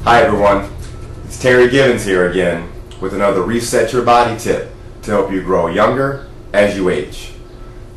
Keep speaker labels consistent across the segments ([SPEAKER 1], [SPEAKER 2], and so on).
[SPEAKER 1] Hi everyone, it's Terry Givens here again with another Reset Your Body tip to help you grow younger as you age.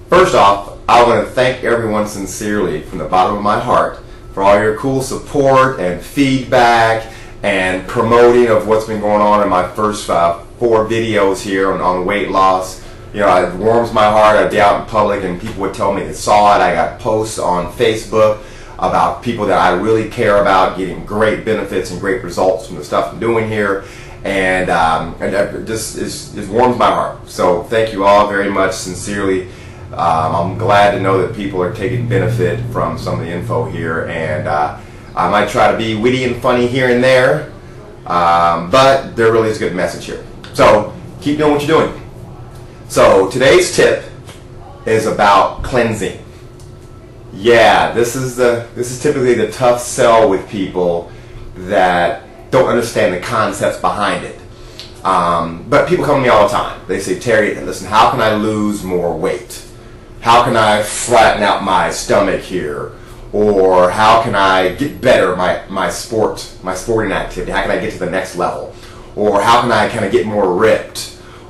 [SPEAKER 1] First off, I want to thank everyone sincerely from the bottom of my heart for all your cool support and feedback and promoting of what's been going on in my first 4 videos here on weight loss. You know, it warms my heart. I'd be out in public and people would tell me they saw it. I got posts on Facebook about people that I really care about getting great benefits and great results from the stuff I'm doing here, and it just warms my heart. So thank you all very much, sincerely. I'm glad to know that people are taking benefit from some of the info here, and I might try to be witty and funny here and there, but there really is a good message here. So keep doing what you're doing. So today's tip is about cleansing. Yeah, this is typically the tough sell with people that don't understand the concepts behind it. But people come to me all the time. They say, Terry, listen, how can I lose more weight? How can I flatten out my stomach here? Or how can I get better my sporting activity? How can I get to the next level? Or how can I kind of get more ripped?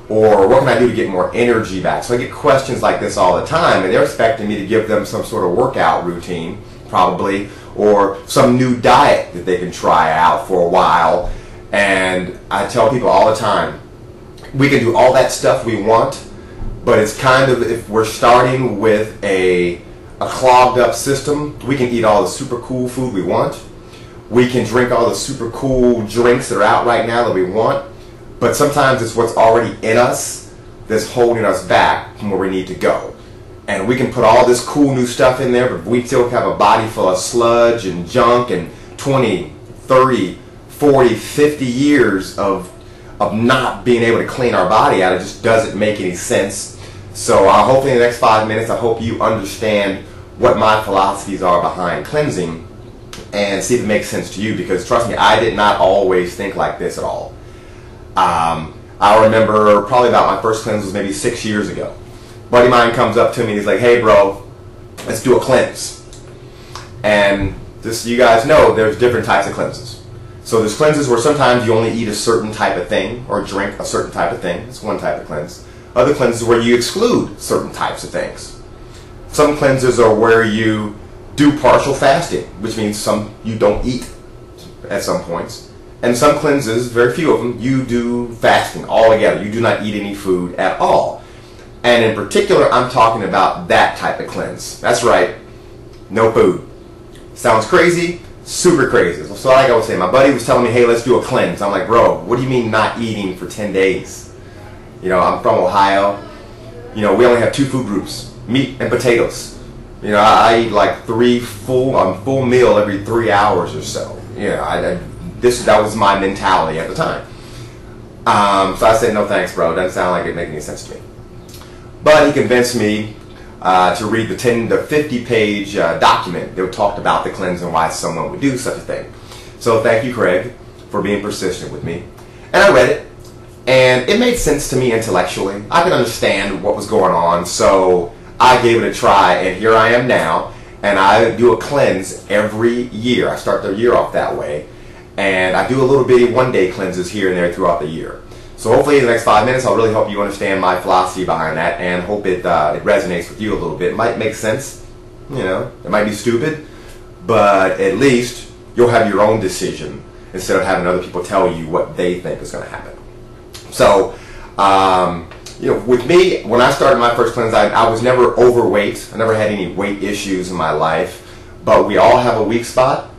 [SPEAKER 1] Or what can I do to get more energy back? So I get questions like this all the time, and they're expecting me to give them some sort of workout routine, probably, or some new diet that they can try out for a while. And I tell people all the time, we can do all that stuff we want, but it's kind of, if we're starting with a clogged up system, we can eat all the super cool food we want. We can drink all the super cool drinks that are out right now that we want. But sometimes it's what's already in us that's holding us back from where we need to go. And we can put all this cool new stuff in there, but if we still have a body full of sludge and junk and 20, 30, 40, 50 years of not being able to clean our body out, it just doesn't make any sense. So hopefully in the next 5 minutes, I hope you understand what my philosophies are behind cleansing and see if it makes sense to you, because trust me, I did not always think like this at all. I remember probably about my first cleanse was maybe 6 years ago. A buddy of mine comes up to me and he's like, hey bro, let's do a cleanse. And just so you guys know, there's different types of cleanses. So there's cleanses where sometimes you only eat a certain type of thing or drink a certain type of thing. It's one type of cleanse. Other cleanses where you exclude certain types of things. Some cleanses are where you do partial fasting, which means you don't eat at some points. And some cleanses, very few of them, you do fasting altogether. You do not eat any food at all. And in particular, I'm talking about that type of cleanse. That's right, no food. Sounds crazy, super crazy. So like I was saying, my buddy was telling me, hey, let's do a cleanse. I'm like, bro, what do you mean not eating for 10 days? You know, I'm from Ohio. You know, we only have 2 food groups, meat and potatoes. You know, I eat like full meal every 3 hours or so. You know, that was my mentality at the time. So I said, no thanks, bro. Doesn't sound like it making any sense to me. But he convinced me to read the 10 to 50 page document that talked about the cleanse and why someone would do such a thing. So thank you, Craig, for being persistent with me. And I read it, and it made sense to me intellectually. I could understand what was going on, so I gave it a try, and here I am now. And I do a cleanse every year. I start the year off that way. And I do a little bitty one-day cleanses here and there throughout the year. So hopefully in the next 5 minutes, I'll really help you understand my philosophy behind that, and hope it resonates with you a little bit. It might make sense, you know, it might be stupid, but at least you'll have your own decision instead of having other people tell you what they think is going to happen. So, you know, with me, when I started my first cleanse, I was never overweight. I never had any weight issues in my life, but we all have a weak spot.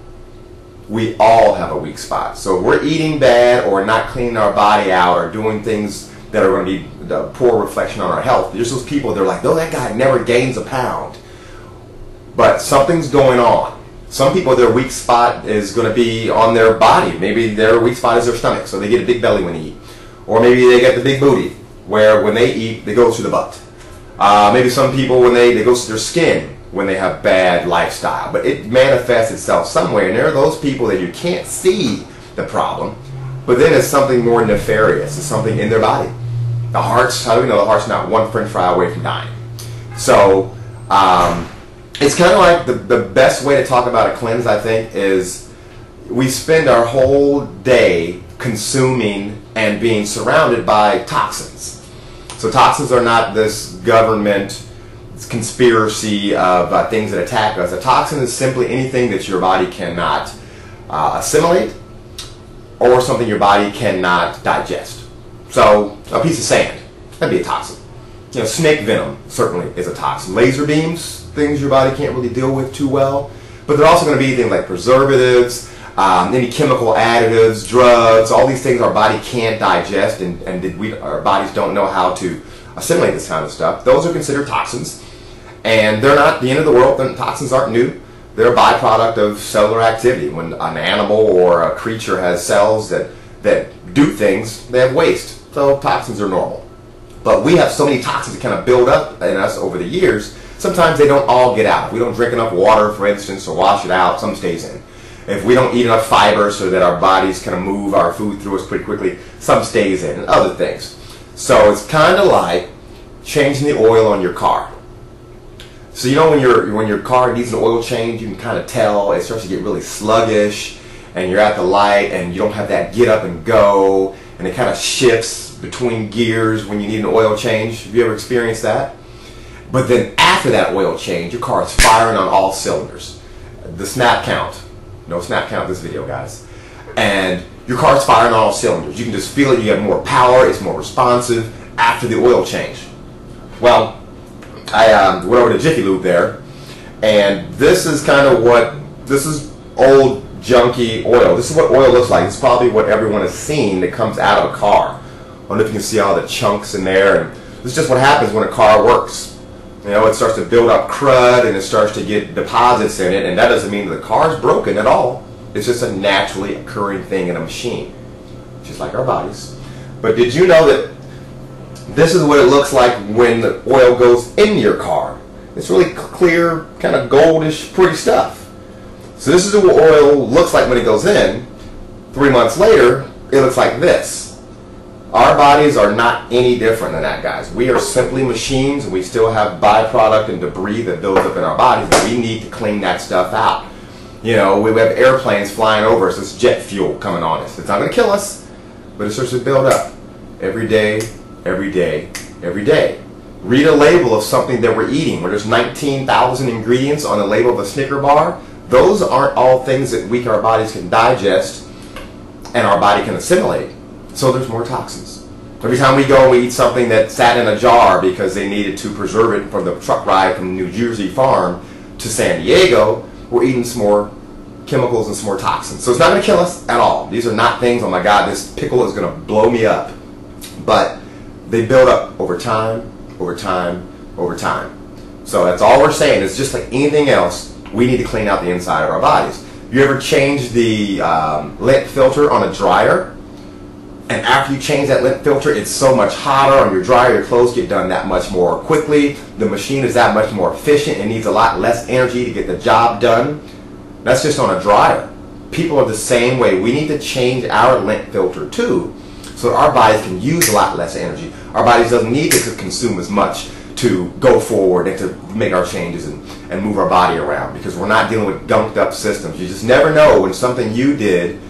[SPEAKER 1] We all have a weak spot. So if we're eating bad or not cleaning our body out or doing things that are going to be a poor reflection on our health, there's those people, they're like, no, that guy never gains a pound. But something's going on. Some people, their weak spot is going to be on their body. Maybe their weak spot is their stomach, so they get a big belly when they eat. Or maybe they get the big booty, where when they eat, they go through the butt. Maybe some people, when they go through their skin, when they have bad lifestyle, but it manifests itself somewhere, and there are those people that you can't see the problem, but then it's something more nefarious. It's something in their body. The heart's, how do we know the heart's not one french fry away from dying? So it's kind of like the best way to talk about a cleanse, I think, is we spend our whole day consuming and being surrounded by toxins. So toxins are not this government conspiracy of things that attack us. A toxin is simply anything that your body cannot assimilate or something your body cannot digest. So a piece of sand, that'd be a toxin. You know, snake venom certainly is a toxin. Laser beams, things your body can't really deal with too well. But they're also going to be things like preservatives, any chemical additives, drugs, all these things our body can't digest and our bodies don't know how to assimilate this kind of stuff. Those are considered toxins. And they're not the end of the world. Toxins aren't new. They're a byproduct of cellular activity. When an animal or a creature has cells that do things, they have waste. So toxins are normal. But we have so many toxins that kind of build up in us over the years, sometimes they don't all get out. If we don't drink enough water, for instance, or wash it out, some stays in. If we don't eat enough fiber so that our bodies kind of move our food through us pretty quickly, some stays in, and other things. So it's kind of like changing the oil on your car. So you know when your car needs an oil change, you can kind of tell it starts to get really sluggish, and you're at the light and you don't have that get up and go, and it kind of shifts between gears when you need an oil change. Have you ever experienced that? But then after that oil change, your car is firing on all cylinders. The snap count. No snap count this video, guys. And your car is firing on all cylinders. You can just feel it. You have more power. It's more responsive after the oil change. Well, I went over to Jiffy Lube there, and this is kind of this is old junky oil. This is what oil looks like. It's probably what everyone has seen that comes out of a car. I don't know if you can see all the chunks in there. And this is just what happens when a car works. You know, it starts to build up crud and it starts to get deposits in it, and that doesn't mean that the car's broken at all. It's just a naturally occurring thing in a machine, just like our bodies. But did you know that this is what it looks like when the oil goes in your car? It's really clear, kind of goldish, pretty stuff. So this is what oil looks like when it goes in. 3 months later, it looks like this. Our bodies are not any different than that, guys. We are simply machines, and we still have byproduct and debris that builds up in our bodies, and we need to clean that stuff out. You know, we have airplanes flying over us. It's jet fuel coming on us. It's not going to kill us, but it starts to build up every day, every day, every day. Read a label of something that we're eating where there's 19,000 ingredients on the label of a Snicker bar. Those aren't all things that our bodies can digest and our body can assimilate. So there's more toxins. Every time we go and we eat something that sat in a jar because they needed to preserve it from the truck ride from New Jersey farm to San Diego, we're eating some more chemicals and some more toxins. So it's not going to kill us at all. These are not things, oh my God, this pickle is going to blow me up. But they build up over time, over time, over time. So that's all we're saying. It's just like anything else, we need to clean out the inside of our bodies. You ever change the lint filter on a dryer? And after you change that lint filter, it's so much hotter on your dryer, your clothes get done that much more quickly. The machine is that much more efficient. It needs a lot less energy to get the job done. That's just on a dryer. People are the same way. We need to change our lint filter too, so our bodies can use a lot less energy. Our bodies doesn't need to consume as much to go forward and to make our changes and move our body around, because we're not dealing with gunked up systems. You just never know when something you did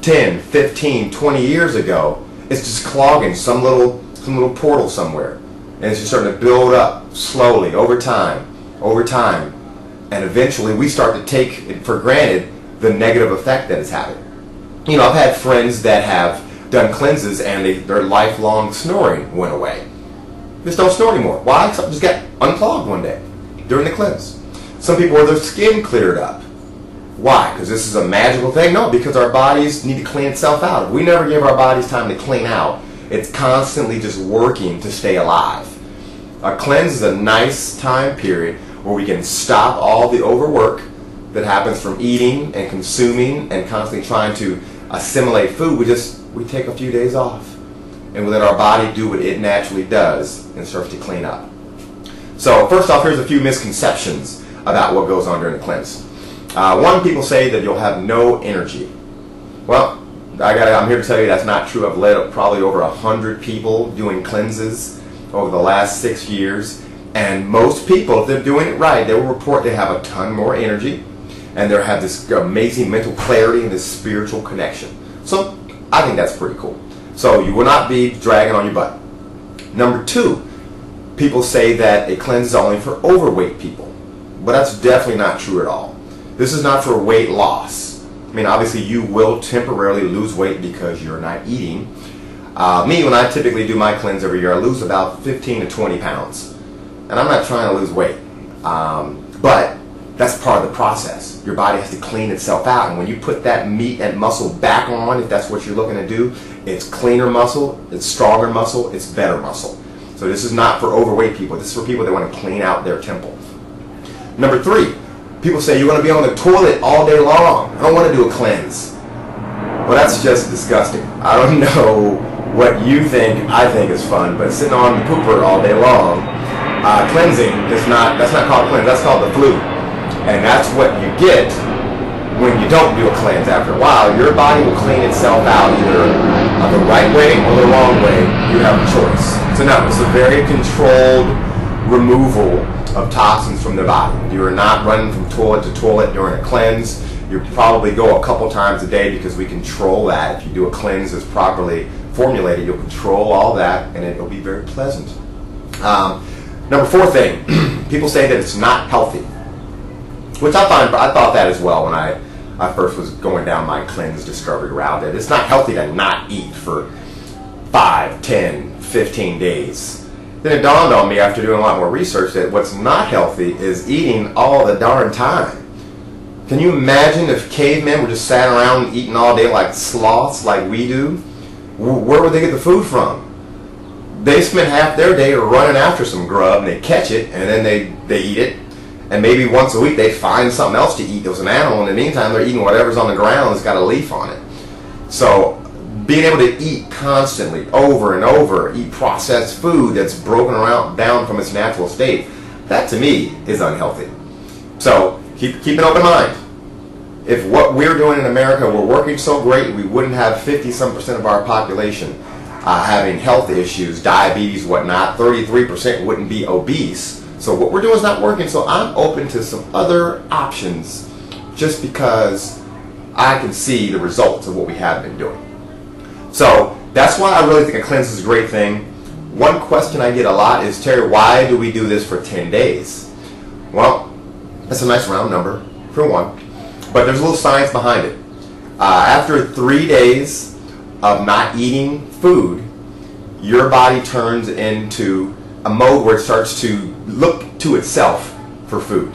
[SPEAKER 1] 10, 15, 20 years ago, it's just clogging some little portal somewhere. And it's just starting to build up slowly over time, and eventually we start to take it for granted the negative effect that it's having. You know, I've had friends that have done cleanses and their lifelong snoring went away. They just don't snore anymore. Why? Something just got unclogged one day during the cleanse. Some people where their skin cleared up. Why? Because this is a magical thing? No, because our bodies need to clean itself out. If we never give our bodies time to clean out, it's constantly just working to stay alive. A cleanse is a nice time period where we can stop all the overwork that happens from eating and consuming and constantly trying to assimilate food. We take a few days off and we let our body do what it naturally does and starts to clean up. So first off, here's a few misconceptions about what goes on during the cleanse. One, people say that you'll have no energy. Well, I'm here to tell you that's not true. I've led probably over 100 people doing cleanses over the last 6 years, and most people, if they're doing it right, they will report they have a ton more energy. and they have this amazing mental clarity and this spiritual connection. So I think that's pretty cool. So you will not be dragging on your butt. Number 2, people say that a cleanse is only for overweight people, but that's definitely not true at all. This is not for weight loss. I mean, obviously you will temporarily lose weight because you're not eating. Me, when I typically do my cleanse every year, I lose about 15 to 20 pounds. And I'm not trying to lose weight. But that's part of the process. Your body has to clean itself out. And when you put that meat and muscle back on, if that's what you're looking to do, it's cleaner muscle, it's stronger muscle, it's better muscle. So this is not for overweight people. This is for people that want to clean out their temple. Number 3, people say you're going to be on the toilet all day long. I don't want to do a cleanse. Well, that's just disgusting. I don't know what you think. I think is fun, but sitting on the pooper all day long, cleansing is not. That's not called cleanse. That's called the flu, and that's what you get when you don't do a cleanse. After a while, your body will clean itself out either the right way or the wrong way. You have a choice. So no, it's a very controlled removal of toxins from the body. You are not running from toilet to toilet during a cleanse. You probably go a couple times a day because we control that. If you do a cleanse that's properly formulated, you'll control all that and it'll be very pleasant. Number 4 thing, people say that it's not healthy, which I thought that as well when I first was going down my cleanse discovery route, that it's not healthy to not eat for 5, 10, 15 days. Then it dawned on me after doing a lot more research that what's not healthy is eating all the darn time. Can you imagine if cavemen were just sat around eating all day like sloths like we do? Where would they get the food from? They spend half their day running after some grub and they catch it and then they eat it. And maybe once a week they find something else to eat that was an animal. In the meantime, they're eating whatever's on the ground that's got a leaf on it. So being able to eat constantly, over and over, eat processed food that's broken down from its natural state, that to me is unhealthy. So keep an open mind. If what we're doing in America were working so great, we wouldn't have 50-some% of our population having health issues, diabetes, whatnot. 33% wouldn't be obese. So what we're doing is not working. So I'm open to some other options just because I can see the results of what we have been doing. So that's why I really think a cleanse is a great thing. One question I get a lot is, Terry, why do we do this for 10 days? Well, that's a nice round number, for one. But there's a little science behind it. After 3 days of not eating food, your body turns into a mode where it starts to look to itself for food.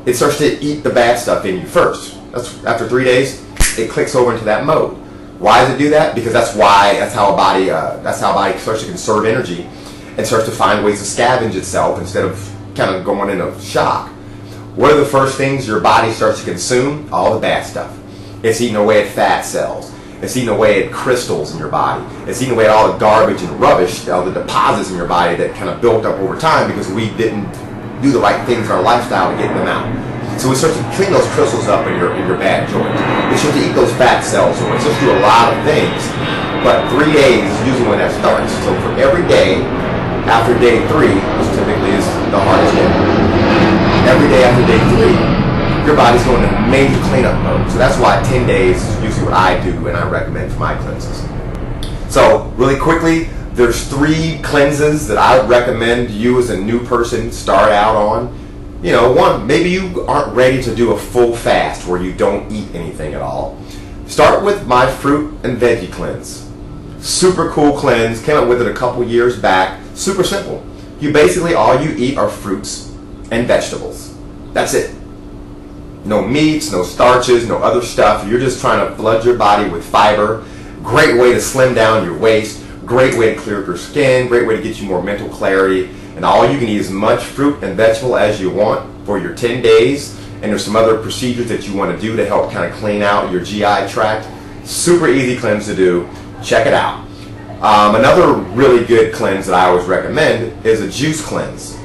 [SPEAKER 1] It starts to eat the bad stuff in you first. After 3 days, it clicks over into that mode. Why does it do that? Because that's how a body starts to conserve energy and starts to find ways to scavenge itself instead of kind of going into shock. What are the first things your body starts to consume? All the bad stuff. It's eating away at fat cells. It's eating away at crystals in your body. It's eating away at all the garbage and rubbish, all the deposits in your body that kind of built up over time because we didn't do the right things in our lifestyle to get them out. So it starts to clean those crystals up in your bad joints. It starts to eat those fat cells away. It starts to do a lot of things. But 3 days is usually when that starts. So for every day after day 3, which typically is the hardest day, every day after day 3, your body's going into major cleanup mode. So that's why 10 days is usually what I do and I recommend for my cleanses. So really quickly, there's 3 cleanses that I would recommend you as a new person start out on. You know, one, maybe you aren't ready to do a full fast where you don't eat anything at all. Start with my fruit and veggie cleanse. Super cool cleanse, came up with it a couple years back. Super simple. You basically, all you eat are fruits and vegetables. That's it. No meats, no starches, no other stuff. You're just trying to flood your body with fiber. Great way to slim down your waist. Great way to clear up your skin. Great way to get you more mental clarity. And all you can eat as much fruit and vegetable as you want for your 10 days. And there's some other procedures that you want to do to help kind of clean out your GI tract. Super easy cleanse to do. Check it out. Another really good cleanse that I always recommend is a juice cleanse.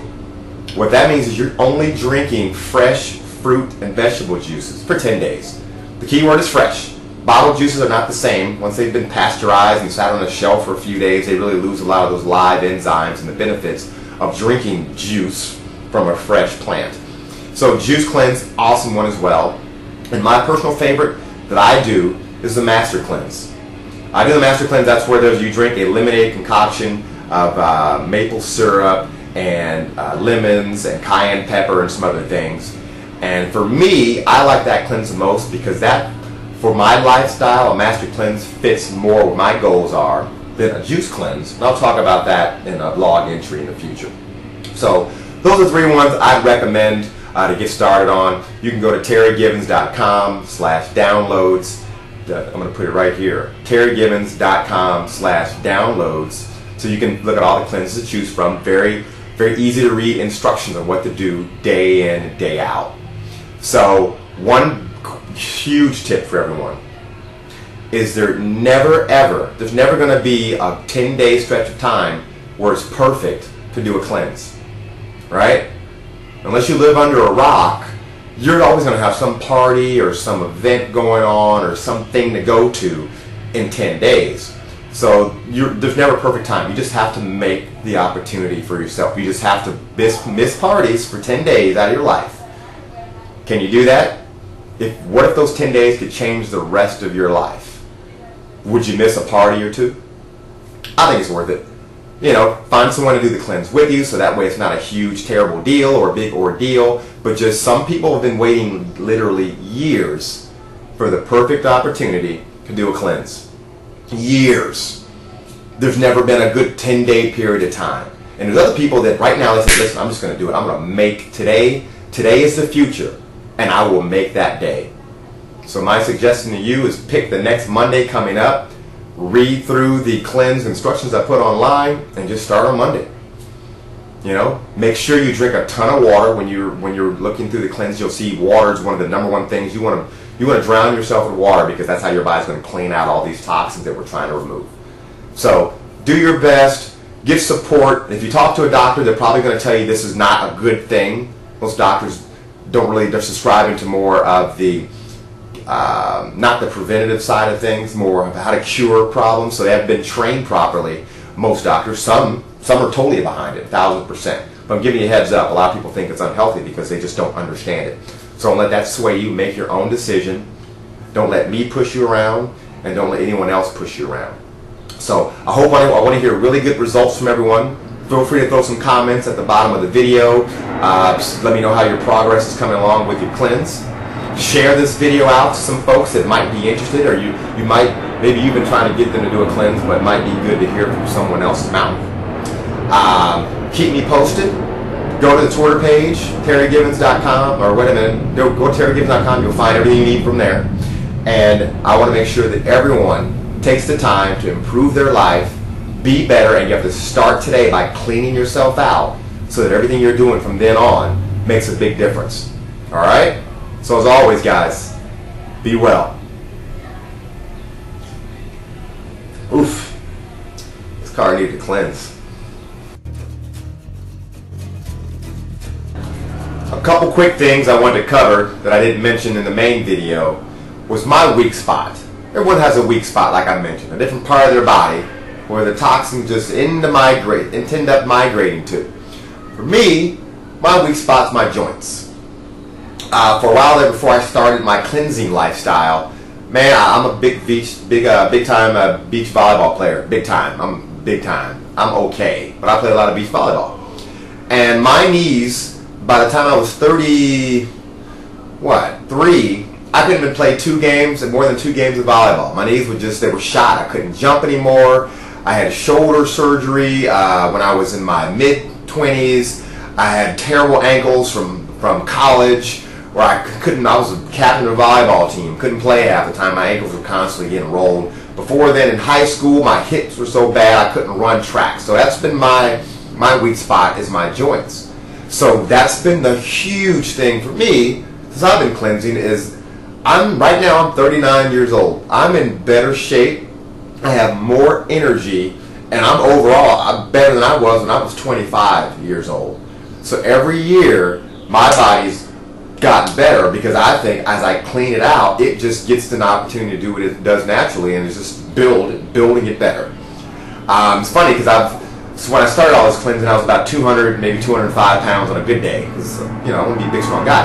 [SPEAKER 1] What that means is you're only drinking fresh fruit and vegetable juices for 10 days. The key word is fresh. Bottled juices are not the same. Once they've been pasteurized and sat on a shelf for a few days, they really lose a lot of those live enzymes and the benefits of drinking juice from a fresh plant. So juice cleanse, awesome one as well. And my personal favorite that I do is the Master Cleanse. I do the Master Cleanse. That's where you drink a lemonade concoction of maple syrup and lemons and cayenne pepper and some other things. And for me, I like that cleanse the most because that, for my lifestyle, a Master Cleanse fits more what my goals are than a juice cleanse. And I'll talk about that in a blog entry in the future. So those are 3 ones I'd recommend to get started on. You can go to terrygivens.com/downloads. I'm going to put it right here, terrygivens.com/downloads, so you can look at all the cleanses to choose from. Very, very easy to read instructions on what to do day in and day out. So one huge tip for everyone is there's never going to be a 10-day stretch of time where it's perfect to do a cleanse, right? Unless you live under a rock, you're always going to have some party or some event going on or something to go to in 10 days. So there's never a perfect time. You just have to make the opportunity for yourself. You just have to miss parties for 10 days out of your life. Can you do that? What if those 10 days could change the rest of your life? Would you miss a party or two? I think it's worth it. You know, find someone to do the cleanse with you so that way it's not a huge, terrible deal or a big ordeal, but just some people have been waiting literally years for the perfect opportunity to do a cleanse. Years. There's never been a good 10-day period of time. And there's other people that right now they say, listen, I'm just going to do it. I'm going to make today is the future, and I will make that day. So my suggestion to you is pick the next Monday coming up, read through the cleanse instructions I put online, and just start on Monday. You know, make sure you drink a ton of water when you're looking through the cleanse. You'll see water is one of the #1 things you want to drown yourself with water, because that's how your body's going to clean out all these toxins that we're trying to remove. So do your best, get support. If you talk to a doctor, they're probably going to tell you this is not a good thing. Most doctors they're subscribing to more of the not the preventative side of things, more of how to cure problems. So they haven't been trained properly. Most doctors, some are totally behind it, 1000%. But I'm giving you a heads up. A lot of people think it's unhealthy because they just don't understand it. So don't let that sway you. Make your own decision. Don't let me push you around, and don't let anyone else push you around. So I want to hear really good results from everyone. Feel free to throw some comments at the bottom of the video. Just let me know how your progress is coming along with your cleanse. Share this video out to some folks that might be interested, or maybe you've been trying to get them to do a cleanse, but it might be good to hear from someone else's mouth. Keep me posted. Go to the Twitter page, terrygivens.com, or wait a minute, go to terrygivens.com. You'll find everything you need from there. And I want to make sure that everyone takes the time to improve their life, be better, and you have to start today by cleaning yourself out so that everything you're doing from then on makes a big difference. All right? So as always, guys, be well. Oof. This car needed to cleanse. A couple quick things I wanted to cover that I didn't mention in the main video was my weak spot. Everyone has a weak spot, like I mentioned, a different part of their body where the toxins just end up migrating to. For me, my weak spot's my joints. For a while there, before I started my cleansing lifestyle, man, I'm a big time beach volleyball player. Big time. I'm okay, but I play a lot of beach volleyball. And my knees, by the time I was 3, I couldn't even play more than 2 games of volleyball. My knees they were shot. I couldn't jump anymore. I had shoulder surgery when I was in my mid-20s. I had terrible ankles from college, where I was a captain of a volleyball team, couldn't play half the time. My ankles were constantly getting rolled. Before then, in high school, my hips were so bad I couldn't run track. So that's been my weak spot, is my joints. So that's been the huge thing for me since I've been cleansing. Right now I'm 39 years old. I'm in better shape. I have more energy, and I'm better than I was when I was 25 years old. So every year my body's gotten better, because I think as I clean it out, it just gets an opportunity to do what it does naturally, and it's just building it better. It's funny because when I started all this cleansing, I was about 200, maybe 205 pounds on a good day, because I want to be a big, strong guy.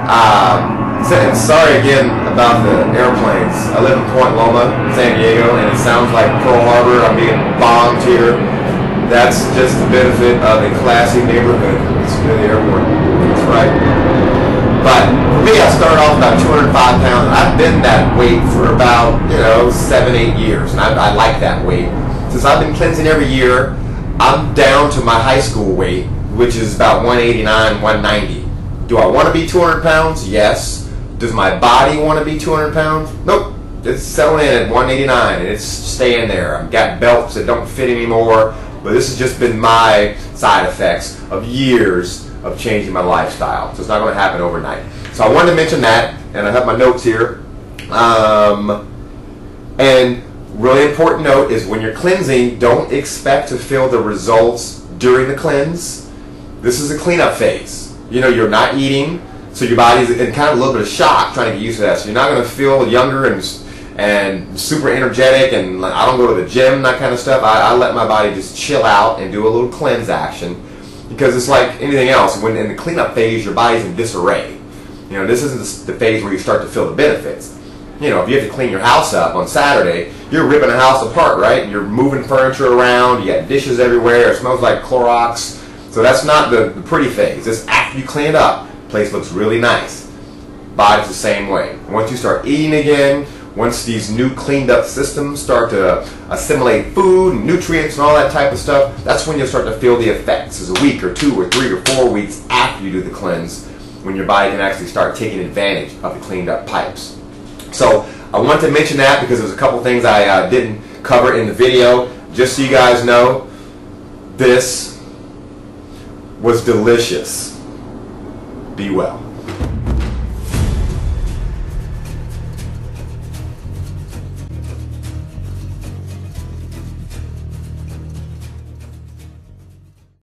[SPEAKER 1] And sorry again about the airplanes. I live in Point Loma, San Diego, and it sounds like Pearl Harbor. I'm being bombed here. That's just the benefit of a classy neighborhood. It's really airport. That's right. But for me, I started off about 205 pounds. I've been that weight for about, 7-8 years, and I like that weight. Since I've been cleansing every year, I'm down to my high school weight, which is about 189, 190. Do I want to be 200 pounds? Yes. Does my body want to be 200 pounds? Nope. It's settling in at 189 and it's staying there. I've got belts that don't fit anymore, but this has just been my side effects of years of changing my lifestyle. So it's not going to happen overnight. So I wanted to mention that, and I have my notes here. And really important note is when you're cleansing, don't expect to feel the results during the cleanse. This is a cleanup phase. You're not eating, so your body's in kind of a little bit of shock trying to get used to that. So you're not going to feel younger and super energetic, and I don't go to the gym, that kind of stuff. I let my body just chill out and do a little cleanse action, because it's like anything else. When in the cleanup phase, your body's in disarray. This isn't the phase where you start to feel the benefits. If you have to clean your house up on Saturday, you're ripping a house apart, right? You're moving furniture around, you got dishes everywhere, it smells like Clorox. So that's not the pretty phase. It's after you clean it up, place looks really nice. Body's the same way. Once you start eating again, once these new cleaned up systems start to assimilate food and nutrients and all that type of stuff, that's when you'll start to feel the effects. It's a week or 2 or 3 or 4 weeks after you do the cleanse, when your body can actually start taking advantage of the cleaned up pipes. So I want to mention that because there's a couple things I didn't cover in the video. Just so you guys know, this was delicious. Be well.